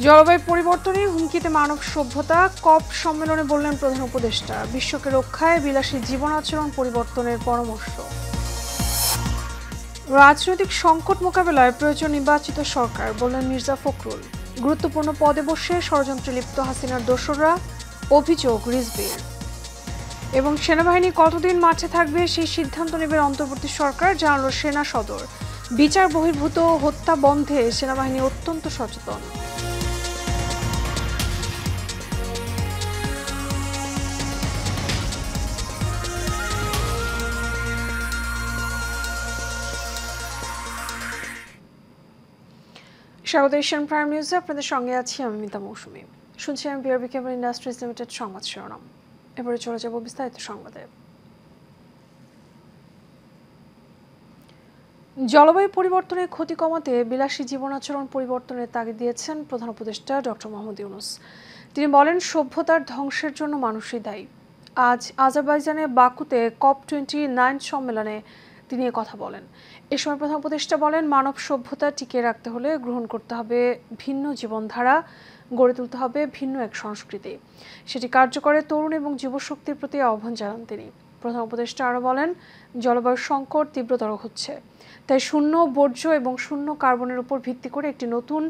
জলবায়ু পরিবর্তনে হুমকিতে মানব সভ্যতা, কপ সম্মেলনে বললেন প্রধান উপদেষ্টা। বিশ্বকে রক্ষায় বিলাসী জীবন আচরণ পরিবর্তনের পরামর্শ। রাজনৈতিক সংকট মোকাবেলায় প্রয়োজন নির্বাচিত সরকার, বললেন মির্জা ফখরুল। গুরুত্বপূর্ণ পদে বসে ষড়যন্ত্রে লিপ্ত হাসিনার দোসররা, অভিযোগ রিজভির। এবং সেনাবাহিনী কতদিন মাঠে থাকবে সেই সিদ্ধান্ত নেবে অন্তর্বর্তী সরকার, জানালো সেনা সদর। বিচার বহির্ভূত হত্যা বন্ধে সেনাবাহিনী অত্যন্ত সচেতন। স্বাগত এশিয়ান প্রাইম নিউজে, আপনাদের সঙ্গে আছি আমি মিতা মৌসুমী। শুনছিলাম বিআরবি কেবল ইন্ডাস্ট্রিজ লিমিটেড সংবাদ শিরোনাম। এবারে চলে যাব বিস্তারিত সংবাদে। জলবায়ু পরিবর্তনের ক্ষতি কমাতে বিলাসী জীবনাচরণ পরিবর্তনের তাগিদ দিয়েছেন প্রধান উপদেষ্টা ডক্টর মোহাম্মদ ইউনূস। তিনি বলেন, সভ্যতার ধ্বংসের জন্য মানুষই দায়ী। আজ আজারবাইজানে বাকুতে COP29 সম্মেলনে তিনি কথা বলেন। এ সময় প্রধান উপদেষ্টা বলেন, মানব সভ্যতা টিকিয়ে রাখতে হলে গ্রহণ করতে হবে ভিন্ন জীবনধারা, গড়ে তুলতে হবে ভিন্ন এক সংস্কৃতি। সেটি কার্যকরে তরুণ এবং যুবশক্তির প্রতি আহ্বান জানান তিনি। প্রধান উপদেষ্টা আরও বলেন, জলবায়ু সংকট তীব্রতর হচ্ছে, তাই শূন্য বর্জ্য এবং শূন্য কার্বনের উপর ভিত্তি করে একটি নতুন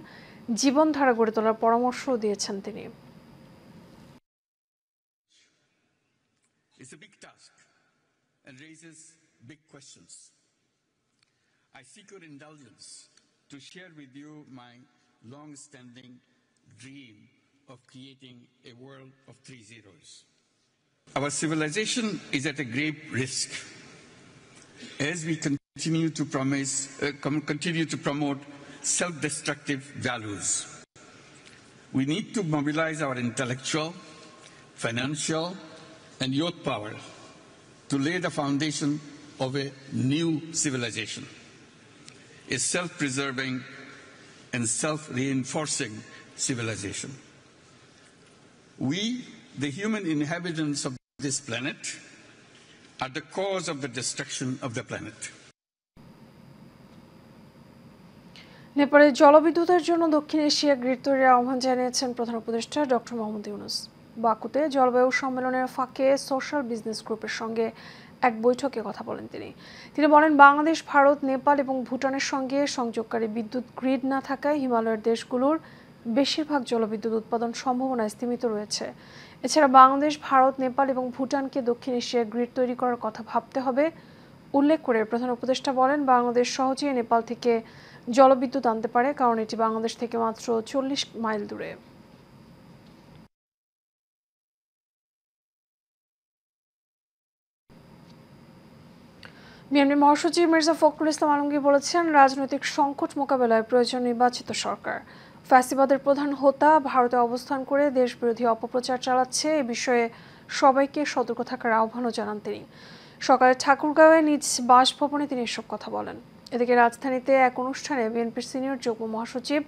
জীবনধারা গড়ে তোলার পরামর্শ দিয়েছেন তিনি। It's a big task and raises big questions. I seek your indulgence to share with you my long-standing dream of creating a world of 3 zeros. Our civilization is at a grave risk as we continue to promote self-destructive values. We need to mobilize our intellectual, financial, and youth power to lay the foundation of a new civilization, a self-preserving and self-reinforcing civilization. We, the human inhabitants of this planet, are the cause of the destruction of the planet. নেপালে জলবিদ্যুতের জন্য দক্ষিণ Asia grid তৈরির আহ্বান জানিয়েছেন প্রধান উপদেষ্টা doctor Mohammad Yunus. বাকুতে জলবায়ু সম্মেলনের ফাঁকে সোশ্যাল বিজনেস গ্রুপের সঙ্গে এক বৈঠকে কথা বলেন তিনি। বলেন, বাংলাদেশ, ভারত, নেপাল এবং ভুটানের সঙ্গে সংযোগকারী বিদ্যুৎ গ্রিড না থাকায় হিমালয়ের দেশগুলোর বেশিরভাগ জলবিদ্যুৎ উৎপাদন সম্ভাবনা স্তীমিত রয়েছে। এছাড়া বাংলাদেশ, ভারত, নেপাল এবং ভুটানকে দক্ষিণ এশিয়া গ্রিড তৈরি করার কথা ভাবতে হবে উল্লেখ করে প্রধান উপদেষ্টা বলেন, বাংলাদেশ সহজেই নেপাল থেকে জলবিদ্যুৎ আনতে পারে, কারণ এটি বাংলাদেশ থেকে মাত্র 40 মাইল দূরে। বিএনপি মহাসচিব মির্জা ফখরুল ইসলাম আলমগীর বলেছেন, রাজনৈতিক সংকট মোকাবেলায় প্রয়োজন নির্বাচিত সরকার। ফ্যাসিবাদের প্রধান হোতা ভারতে অবস্থান করে দেশবিরোধী অপপ্রচার চালাচ্ছে, এ বিষয়ে সবাইকে সতর্ক থাকার আহ্বানও জানান তিনি। সকালে ঠাকুরগাঁওয়ে নিজ বাসভবনে তিনি এসব কথা বলেন। এদিকে রাজধানীতে এক অনুষ্ঠানে বিএনপির সিনিয়র যুগ্ম মহাসচিব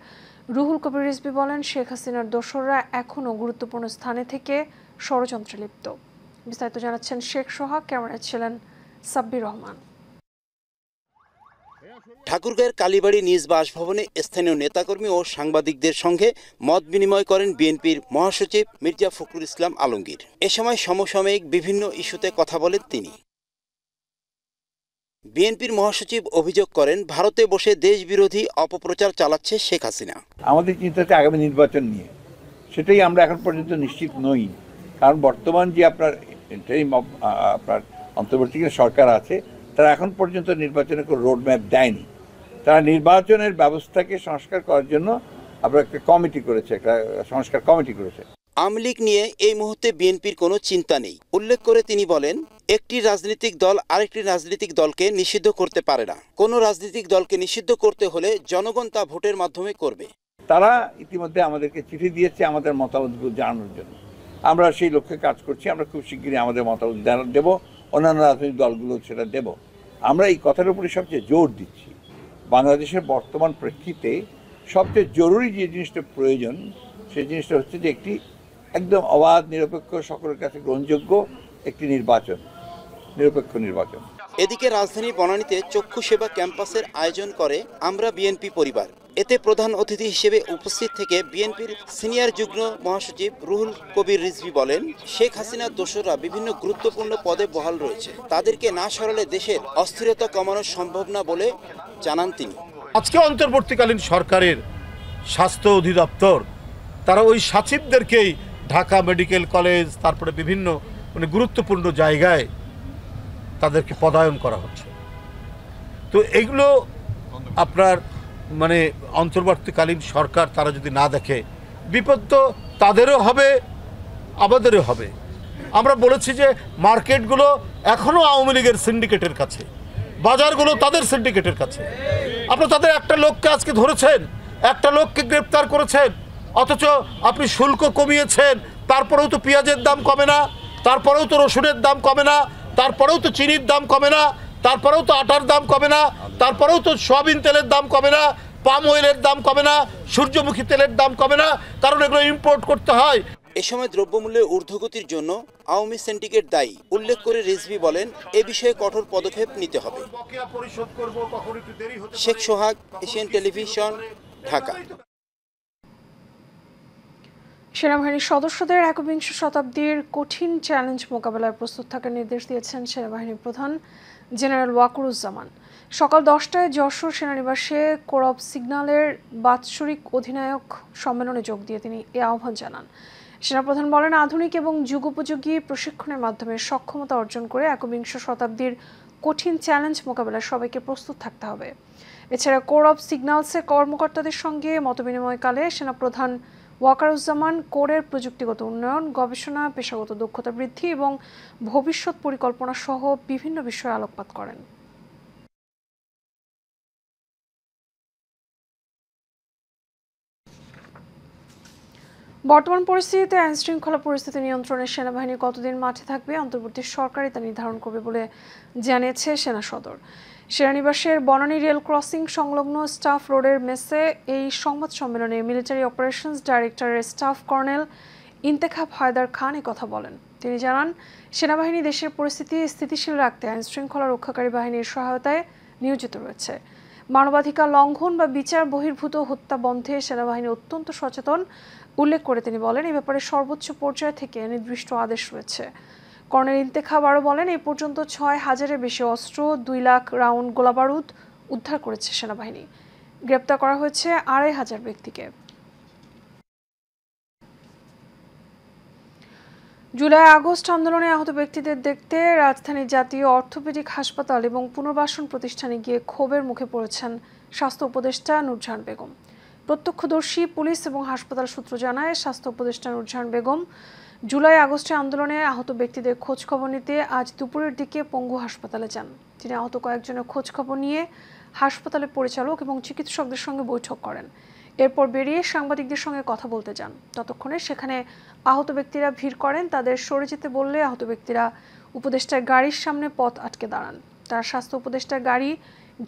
রুহুল কবির রিজভী বলেন, শেখ হাসিনার দোসররা এখনও গুরুত্বপূর্ণ স্থানে থেকে ষড়যন্ত্রে লিপ্ত। বিস্তারিত জানাচ্ছেন শেখ সোহাগ, ক্যামেরায় ছিলেন সাব্বির রহমান। ঠাকুরগাঁয়ের কালীবাড়ি নিজ বাসভবনে স্থানীয় নেতাকর্মী ও সাংবাদিকদের সঙ্গে মত বিনিময় করেন বিএনপির মহাসচিব মির্জা ফখরুল ইসলাম আলমগীর। এ সময় সমসাময়িক বিভিন্ন ইস্যুতে কথা বলেন তিনি। বিএনপির মহাসচিব অভিযোগ করেন, ভারতে বসে দেশবিরোধী অপপ্রচার চালাচ্ছে শেখ হাসিনা। আমাদের চিন্তাতে আগামী নির্বাচন নিয়ে, সেটাই আমরা এখন পর্যন্ত নিশ্চিত নই, কারণ বর্তমান যে আপনার অন্তর্বর্তীকালীন সরকার আছে, তারা এখন পর্যন্ত নির্বাচনের কোনো রোডম্যাপ দেয়নি। তারা নির্বাচনের ব্যবস্থাকে সংস্কার করার জন্য আপনার একটা কমিটি করেছে, একটা সংস্কার কমিটি করেছে। আওয়ামী লীগ নিয়ে এই মুহূর্তে বিএনপির কোনো চিন্তা নেই উল্লেখ করে তিনি বলেন, একটি রাজনৈতিক দল আরেকটি রাজনৈতিক দলকে নিষিদ্ধ করতে পারে না। কোনো রাজনৈতিক দলকে নিষিদ্ধ করতে হলে জনগণ তা ভোটের মাধ্যমে করবে। তারা ইতিমধ্যে আমাদেরকে চিঠি দিয়েছে আমাদের মতামতগুলো জানানোর জন্য। আমরা সেই লক্ষ্যে কাজ করছি। আমরা খুব শিগগিরই আমাদের মতামত দেব, অন্যান্য রাজনৈতিক দলগুলো সেটা দেব। আমরা এই কথার উপরে সবচেয়ে জোর দিচ্ছি, বাংলাদেশের বর্তমান প্রেক্ষিতে সবচেয়ে জরুরি যে জিনিসটা প্রয়োজন, সেই জিনিসটা হচ্ছে যে একটি একদম অবাধ, নিরপেক্ষ, সকলের কাছে গ্রহণযোগ্য একটি নিরপেক্ষ নির্বাচন। এদিকে রাজধানীর বনানীতে চক্ষু সেবা ক্যাম্পাসের আয়োজন করে আমরা বিএনপি পরিবার। এতে প্রধান অতিথি হিসেবে উপস্থিত থেকে বিএনপির সিনিয়র যুগ্ম মহাসচিব রুহুল কবির রিজভী বলেন, শেখ হাসিনার দোসররা বিভিন্ন গুরুত্বপূর্ণ পদে বহাল রয়েছে, তাদেরকে না সরালে দেশের অস্থিরতা কমানো সম্ভব না বলে জানান তিনি। আজকে অন্তর্বর্তীকালীন সরকারের স্বাস্থ্য অধিদপ্তর তারা ওই সচিবদেরকেই ঢাকা মেডিকেল কলেজ তারপরে বিভিন্ন গুরুত্বপূর্ণ জায়গায় তাদেরকে পদায়ন করা হচ্ছে। তো এগুলো আপনার অন্তর্বর্তীকালীন সরকার তারা যদি না দেখে, বিপদ তো তাদেরও হবে আমাদেরও হবে। আমরা বলেছি যে মার্কেটগুলো এখনও আওয়ামী লীগের সিন্ডিকেটের কাছে, বাজারগুলো তাদের সিন্ডিকেটের কাছে। আপনারা তাদের একটা লোককে আজকে ধরেছেন, একটা লোককে গ্রেপ্তার করেছেন, অথচ আপনি শুল্ক কমিয়েছেন, তারপরেও তো পেঁয়াজের দাম কমে না, তারপরেও তো রসুনের দাম কমে না, তারপরেও তো চিনির দাম কমে না, তারপরেও তো আটার দাম কমে না, তারপরেও তো সয়াবিন তেলের দাম কমে না, পাম অয়েলের দাম কমে না, সূর্যমুখী তেলের দাম কমে না, কারণ এগুলো ইম্পোর্ট করতে হয়। এ সময় দ্রব্যমূল্যের ঊর্ধ্বগতির জন্য আওয়ামী সিন্ডিকেট দায়ী উল্লেখ করে রিজভী বলেন, এ বিষয়ে কঠোর পদক্ষেপ নিতে হবে। শেখ সোহাগ, এশিয়ান টেলিভিশন, ঢাকা। সেনাবাহিনীর সদস্যদের একবিংশ শতাব্দীর কঠিন চ্যালেঞ্জ মোকাবেলায় প্রস্তুত থাকার নির্দেশ দিয়েছেন সেনাবাহিনীর প্রধান জেনারেল ওয়াকারুজ্জামান। সকাল 10টায় যশোর সেনানিবাসে কোর অফ সিগন্যালের বাৎসরিক অধিনায়ক সম্মেলনে যোগ দিয়ে তিনি এ আহ্বান জানান। সেনাপ্রধান বলেন, আধুনিক এবং যুগোপযোগী প্রশিক্ষণের মাধ্যমে সক্ষমতা অর্জন করে একবিংশ শতাব্দীর কঠিন চ্যালেঞ্জ মোকাবেলায় সবাইকে প্রস্তুত থাকতে হবে। এছাড়া কোর অফ সিগন্যালসের কর্মকর্তাদের সঙ্গে মতবিনিময়কালে সেনাপ্রধান ওয়াকারুজ্জামান কোরের প্রযুক্তিগত উন্নয়ন, গবেষণা, পেশাগত দক্ষতা বৃদ্ধি এবং ভবিষ্যৎ পরিকল্পনা সহ বিভিন্ন বিষয়ে আলোকপাত করেন। বর্তমান পরিস্থিতিতে আইনশৃঙ্খলা পরিস্থিতি নিয়ন্ত্রণে সেনাবাহিনী কতদিন মাঠে থাকবে অন্তর্বর্তী সরকারই তা নির্ধারণ করবে বলে জানিয়েছে সেনা সদর। সেনানিবাসের বনানী রেল ক্রসিং সংলগ্ন স্টাফ রোডের মেসে এই সংবাদ সম্মেলনে মিলিটারি অপারেশনস ডাইরেক্টরের স্টাফ কর্নেল ইন্তেখাব হায়দার খান কথা বলেন। তিনি জানান, সেনাবাহিনী দেশের পরিস্থিতি স্থিতিশীল রাখতে আইনশৃঙ্খলা রক্ষাকারী বাহিনীর সহায়তায় নিয়োজিত রয়েছে। মানবাধিকার লঙ্ঘন বা বিচার বহির্ভূত হত্যা বন্ধে সেনাবাহিনী অত্যন্ত সচেতন উল্লেখ করে তিনি বলেন, এই ব্যাপারে সর্বোচ্চ পর্যায় থেকে নির্দিষ্ট আদেশ রয়েছে। কর্নেল ইন্তেখাব আরও বলেন, এই পর্যন্ত 6,000-এর বেশি অস্ত্র, 2 লাখ রাউন্ড গোলাবারুদ উদ্ধার করেছে সেনাবাহিনী। গ্রেপ্তার করা হয়েছে 2,500 ব্যক্তিকে। জুলাই আগস্ট আন্দোলনে আহত ব্যক্তিদের দেখতে রাজধানীর জাতীয় অর্থোপেডিক হাসপাতাল এবং পুনর্বাসন প্রতিষ্ঠানে গিয়ে ক্ষোভের মুখে পড়েছেন স্বাস্থ্য উপদেষ্টা নূরজাহান বেগম। প্রত্যক্ষদর্শী, পুলিশ এবং হাসপাতাল সূত্র জানায়, স্বাস্থ্য উপদেষ্টা নূরজাহান বেগম জুলাই আগস্টে আন্দোলনে আহত ব্যক্তিদের খোঁজ খবর নিতে আজ দুপুরের দিকে পঙ্গু হাসপাতালে যান। তিনি আহত কয়েকজনের খোঁজ খবর নিয়ে হাসপাতালের পরিচালক এবং চিকিৎসকদের সঙ্গে বৈঠক করেন। এরপর বেরিয়ে সাংবাদিকদের সঙ্গে কথা বলতে যান। ততক্ষণে সেখানে আহত ব্যক্তিরা ভিড় করেন। তাদের সরে যেতে বললে আহত ব্যক্তিরা উপদেষ্টার গাড়ির সামনে পথ আটকে দাঁড়ান। তারা স্বাস্থ্য উপদেষ্টার গাড়ি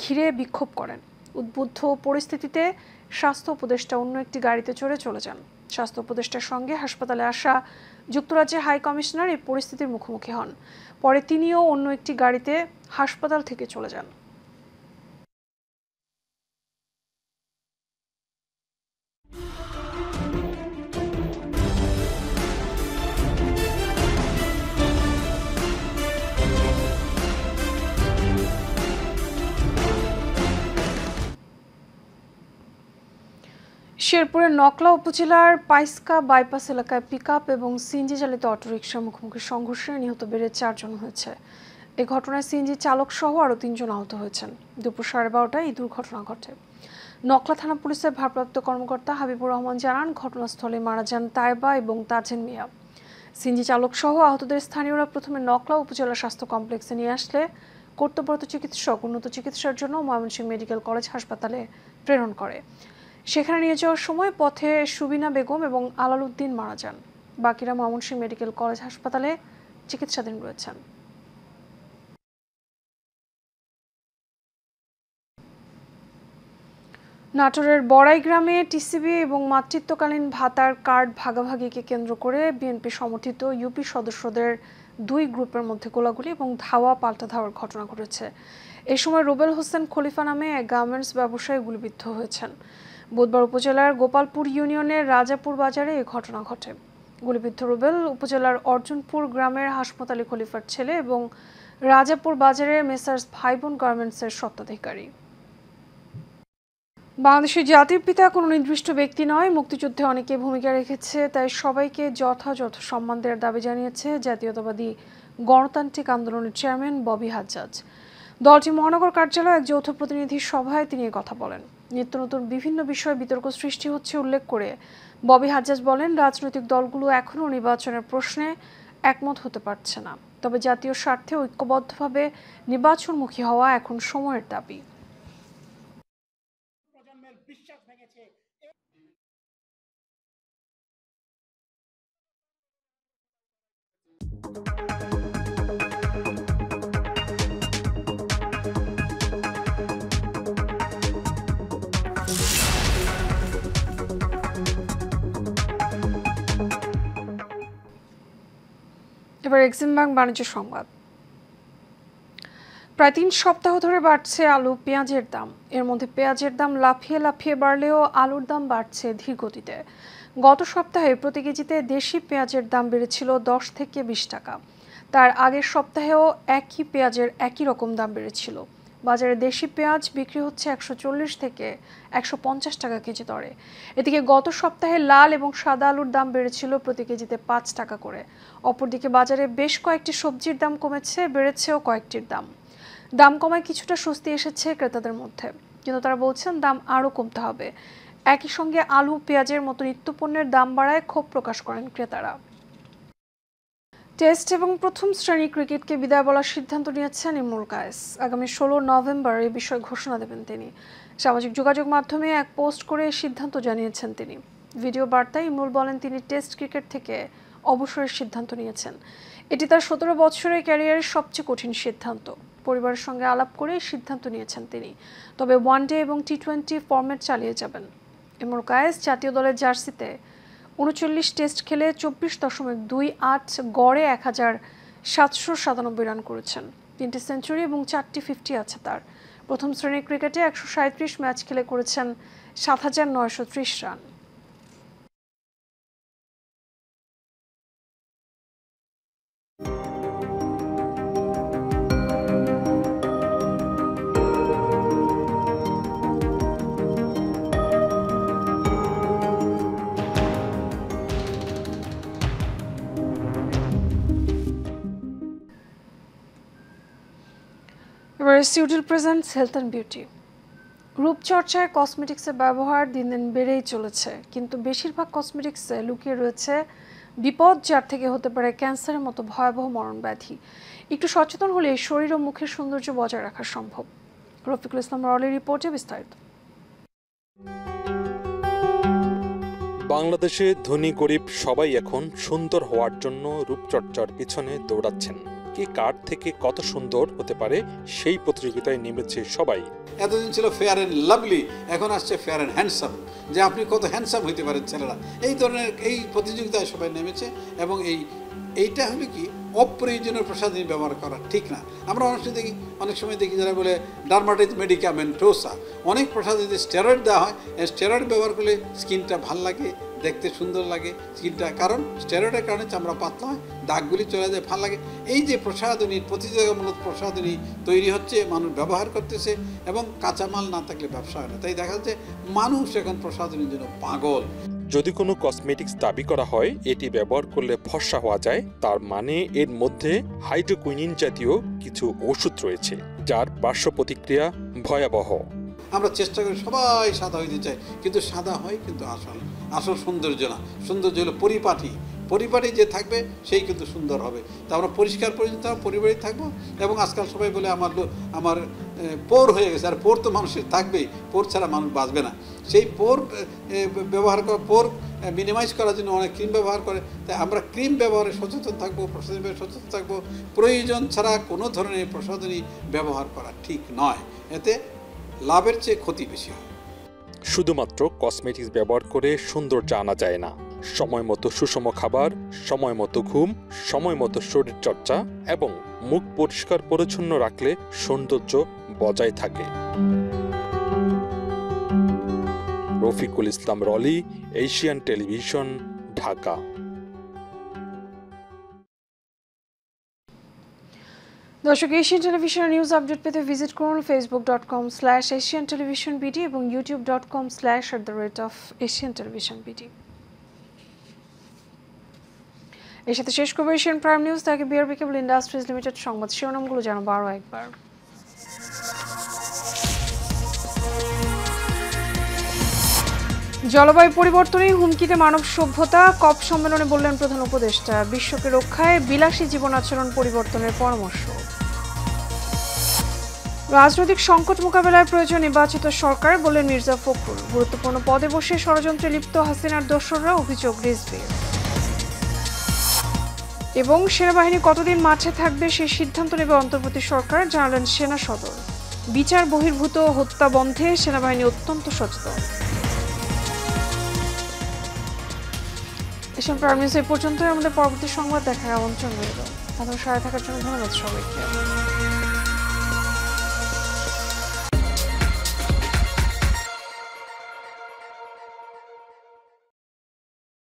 ঘিরে বিক্ষোভ করেন। উদ্বুদ্ধ পরিস্থিতিতে স্বাস্থ্য উপদেষ্টা অন্য একটি গাড়িতে চলে যান। স্বাস্থ্য উপদেষ্টার সঙ্গে হাসপাতালে আসা যুক্তরাজ্যের হাই কমিশনার এই পরিস্থিতির মুখোমুখি হন। পরে তিনিও অন্য একটি গাড়িতে হাসপাতাল থেকে চলে যান। শেরপুরের নকলা উপজেলার পাইসকা বাইপাস এলাকায় পিকআপ এবং সিএনজি চালিত অটোরিকশার মুখোমুখি সংঘর্ষে নিহত বেড়ে 4 জন হয়েছে। এই ঘটনায় সিএনজি চালক সহ আরও 3 জন আহত হয়েছেন। দুপুর 12:30টায় এই দুর্ঘটনা ঘটে। নকলা থানা পুলিশের ভারপ্রাপ্ত কর্মকর্তা হাবিবুর রহমান জানান, ঘটনাস্থলে মারা যান তাইবা এবং তাজেন মিয়া। সিএনজি চালক সহ আহতদের স্থানীয়রা প্রথমে নকলা উপজেলা স্বাস্থ্য কমপ্লেক্সে নিয়ে আসলে কর্তব্যরত চিকিৎসক উন্নত চিকিৎসার জন্য ময়মনসিংহ মেডিকেল কলেজ হাসপাতালে প্রেরণ করে। সেখানে নিয়ে যাওয়ার সময় পথে সুবিনা বেগম এবং আলাল উদ্দিন মারা যান। বাকিরা ময়মনসিংহ মেডিকেল কলেজ হাসপাতালে চিকিৎসাধীন রয়েছেন। নাটোরের বড়াই গ্রামে টিসিবি এবং মাতৃত্বকালীন ভাতার কার্ড ভাগাভাগিকে কেন্দ্র করে বিএনপি সমর্থিত ইউপি সদস্যদের দুই গ্রুপের মধ্যে গোলাগুলি এবং ধাওয়া পাল্টা ধাওয়ার ঘটনা ঘটেছে। এই সময় রুবেল হোসেন খলিফা নামে এক গার্মেন্টস ব্যবসায়ী গুলিবিদ্ধ হয়েছেন। বুধবার উপজেলার গোপালপুর ইউনিয়নের রাজাপুর বাজারে এই ঘটনা ঘটে। গুলিবিদ্ধ রুবেল উপজেলার অর্জুনপুর গ্রামের হাসমত আলী খলিফার ছেলে এবং রাজাপুর বাজারের মেসার্স ভাইবোন গার্মেন্টসের স্বত্বাধিকারী। বাংলাদেশের জাতির পিতা কোনো নির্দিষ্ট ব্যক্তি নয়, মুক্তিযুদ্ধে অনেকে ভূমিকা রেখেছে, তাই সবাইকে যথাযথ সম্মান দেওয়ার দাবি জানিয়েছে জাতীয়তাবাদী গণতান্ত্রিক আন্দোলনের চেয়ারম্যান ববি হাজ্জাজ। দলটির মহানগর কার্যালয়ে এক যৌথ প্রতিনিধি সভায় তিনি কথা বলেন। নিত্য নতুন বিভিন্ন বিষয়ে বিতর্ক সৃষ্টি হচ্ছে উল্লেখ করে ববি হাজ্জাজ বলেন, রাজনৈতিক দলগুলো এখনও নির্বাচনের প্রশ্নে একমত হতে পারছে না, তবে জাতীয় স্বার্থে ঐক্যবদ্ধভাবে নির্বাচনমুখী হওয়া এখন সময়ের দাবি। এবার এক্সিম ব্যাংক বাণিজ্য সংবাদ। প্রায় 3 সপ্তাহ ধরে বাড়ছে আলু পেঁয়াজের দাম। এর মধ্যে পেঁয়াজের দাম লাফিয়ে লাফিয়ে বাড়লেও আলুর দাম বাড়ছে ধীর গতিতে। গত সপ্তাহে প্রতি কেজিতে দেশি পেঁয়াজের দাম বেড়েছিল 10 থেকে 20 টাকা। তার আগের সপ্তাহেও একই পেঁয়াজের একই রকম দাম বেড়েছিল। বাজারে দেশি পেঁয়াজ বিক্রি হচ্ছে 140 থেকে 150 টাকা কেজি দরে। এদিকে গত সপ্তাহে লাল এবং সাদা আলুর দাম বেড়েছিল প্রতি কেজিতে 5 টাকা করে। অপরদিকে বাজারে বেশ কয়েকটি সবজির দাম কমেছে, বেড়েছেও কয়েকটির দাম। দাম কমায় কিছুটা স্বস্তি এসেছে ক্রেতাদের মধ্যে, কিন্তু তারা বলছেন দাম আরও কমতে হবে। একই সঙ্গে আলু পেঁয়াজের মতো নিত্যপণ্যের দাম বাড়ায় ক্ষোভ প্রকাশ করেন ক্রেতারা। টেস্ট এবং প্রথম শ্রেণী ক্রিকেটকে বিদায় বলার সিদ্ধান্ত নিয়েছেন ইমরুল কায়েস। আগামী 16 নভেম্বর এই বিষয়ে ঘোষণা দেবেন তিনি। সামাজিক যোগাযোগ মাধ্যমে এক পোস্ট করে এই সিদ্ধান্ত জানিয়েছেন তিনি। ভিডিও বার্তায় ইমরুল বলেন তিনি টেস্ট ক্রিকেট থেকে অবসরের সিদ্ধান্ত নিয়েছেন। এটি তার 17 বছরের ক্যারিয়ারের সবচেয়ে কঠিন সিদ্ধান্ত। পরিবারের সঙ্গে আলাপ করে সিদ্ধান্ত নিয়েছেন তিনি, তবে ওয়ানডে এবং টি20 ফরম্যাট চালিয়ে যাবেন। ইমরুল কায়েস জাতীয় দলের জার্সিতে 39 টেস্ট খেলে 24.28 গড়ে 1797 রান করেছেন। 3টি সেঞ্চুরি এবং 4টি 50 আছে তার। প্রথম শ্রেণীর ক্রিকেটে 137 ম্যাচ খেলে করেছেন 7930 রান। এবারে সিউডিল প্রেজেন্টস হেলথ অ্যান্ড বিউটি। রূপচর্চায় কসমেটিক্সের ব্যবহার দিন দিন বেড়েই চলেছে, কিন্তু বেশিরভাগ কসমেটিক্সে লুকিয়ে রয়েছে বিপদ, যার থেকে হতে পারে ক্যান্সারের মতো ভয়াবহ মরণ ব্যাধি। একটু সচেতন হলে শরীর ও মুখের সৌন্দর্য বজায় রাখা সম্ভব। রফিকুল ইসলাম রলির রিপোর্টে বিস্তারিত। বাংলাদেশে ধনী গরিব সবাই এখন সুন্দর হওয়ার জন্য রূপচর্চার পিছনে দৌড়াচ্ছেন। কি কার থেকে কত সুন্দর হতে পারে সেই প্রতিযোগিতায় নেমেছে সবাই। এতদিন ছিল ফেয়ার অ্যান্ড লাভলি, এখন আসছে ফেয়ার অ্যান্ড হ্যান্ডসাম, যে আপনি কত হ্যান্ডসাম হইতে পারেন ছেলেরা। এই ধরনের এই প্রতিযোগিতায় সবাই নেমেছে এবং এইটা হলো কি অপ্রয়োজনীয় প্রসাধনী ব্যবহার করা ঠিক না। আমরা অনেক সময় দেখি যারা বলে ডার্মাটাইটিস মেডিকামেন্টোসা, অনেক প্রসাধনীতে স্টেরয়েড দেওয়া হয়। স্টেরয়েড ব্যবহার করলে স্কিনটা ভাল লাগে, দেখতে সুন্দর লাগে স্কিনটা, কারণ স্টেরয়েডের কারণে চামড়া পাতলা হয়, দাগগুলি চলে যায়, ভাল লাগে। এই যে প্রসাধনী, প্রতিযোগিতামূলক প্রসাধনী তৈরি হচ্ছে, মানুষ ব্যবহার করতেছে এবং কাঁচামাল না থাকলে ব্যবসা হয় না। তাই দেখা যাচ্ছে মানুষ এখন প্রসাধনীর জন্য পাগল। যদি কোনো কসমেটিক্স দাবি করা হয় এটি ব্যবহার করলে ফর্সা হওয়া যায়, তার মানে এর মধ্যে হাইড্রোকুইনিন জাতীয় কিছু ওষুধ রয়েছে, যার পার্শ্ব প্রতিক্রিয়া ভয়াবহ। আমরা চেষ্টা করি সবাই সাদা হইতে চাই, কিন্তু সাদা হয় কিন্তু আসল সৌন্দর্য না। সৌন্দর্য হলো পরিপাটি যে থাকবে সেই কিন্তু সুন্দর হবে। তা আমরা পরিষ্কার পরিচ্ছন্ন পরিবারই থাকবো। এবং আজকাল সবাই বলে আমার পোর হয়ে গেছে, আর পোর তো মানুষের থাকবেই, পোর ছাড়া মানুষ বাঁচবে না। সেই পোর ব্যবহার করা, পোর মিনিমাইজ করার জন্য অনেক ক্রিম ব্যবহার করে। তাই আমরা ক্রিম ব্যবহারে সচেতন থাকবো, প্রসাধনী ব্যবহারে সচেতন থাকবো। প্রয়োজন ছাড়া কোনো ধরনের প্রসাধনী ব্যবহার করা ঠিক নয়, এতে লাভের চেয়ে ক্ষতি বেশি হয়। শুধুমাত্র কসমেটিক্স ব্যবহার করে সৌন্দর্য আনা যায় না, সময় মতো সুষম খাবার, সময় মতো ঘুম, সময় মতো শরীরচর্চা এবং মুখ পরিষ্কার পরিচ্ছন্ন রাখলে সৌন্দর্য বজায় থাকে। Rafiqul Islam রলি, Asian television, Dhaka. দর্শক, এশিয়ান টেলিভিশন নিউজ আপডেট পেতে ভিজিট করুন facebook.com/asiantelevisionbd এবং youtube.com/@asiantelevisionbd। এর সাথে শেষ করবো এশিয়ান প্রাইম নিউজ। তাকে বিআরবি কেবল ইন্ডাস্ট্রিজ লিমিটেড সংবাদ শিরোনামগুলো জানাবো আরও একবার। জলবায়ু পরিবর্তনের হুমকিতে মানব সভ্যতা, কপ সম্মেলনে বললেন প্রধান উপদেষ্টা। বিশ্বকে রক্ষায় বিলাসী জীবন আচরণ পরিবর্তনের পরামর্শ। রাজনৈতিক সংকট মোকাবেলায় প্রয়োজন নির্বাচিত সরকার, বললেন মির্জা ফখরুল। গুরুত্বপূর্ণ পদে বসে ষড়যন্ত্রে লিপ্ত হাসিনার দোসররা, অভিযোগ রিজভির। এবং সেনাবাহিনী কতদিন মাঠে থাকবে সেই সিদ্ধান্ত নেবে অন্তর্বর্তী সরকার, জানালেন সেনা সদর। বিচার বহির্ভূত হত্যা বন্ধে সেনাবাহিনী অত্যন্ত সচেতন। এশিয়ান প্রাইম নিউজ এই পর্যন্তই। আমাদের পরবর্তী সংবাদ দেখার আমন্ত্রণ রইল। আপনার সাথে থাকার জন্য ধন্যবাদ সবাইকে।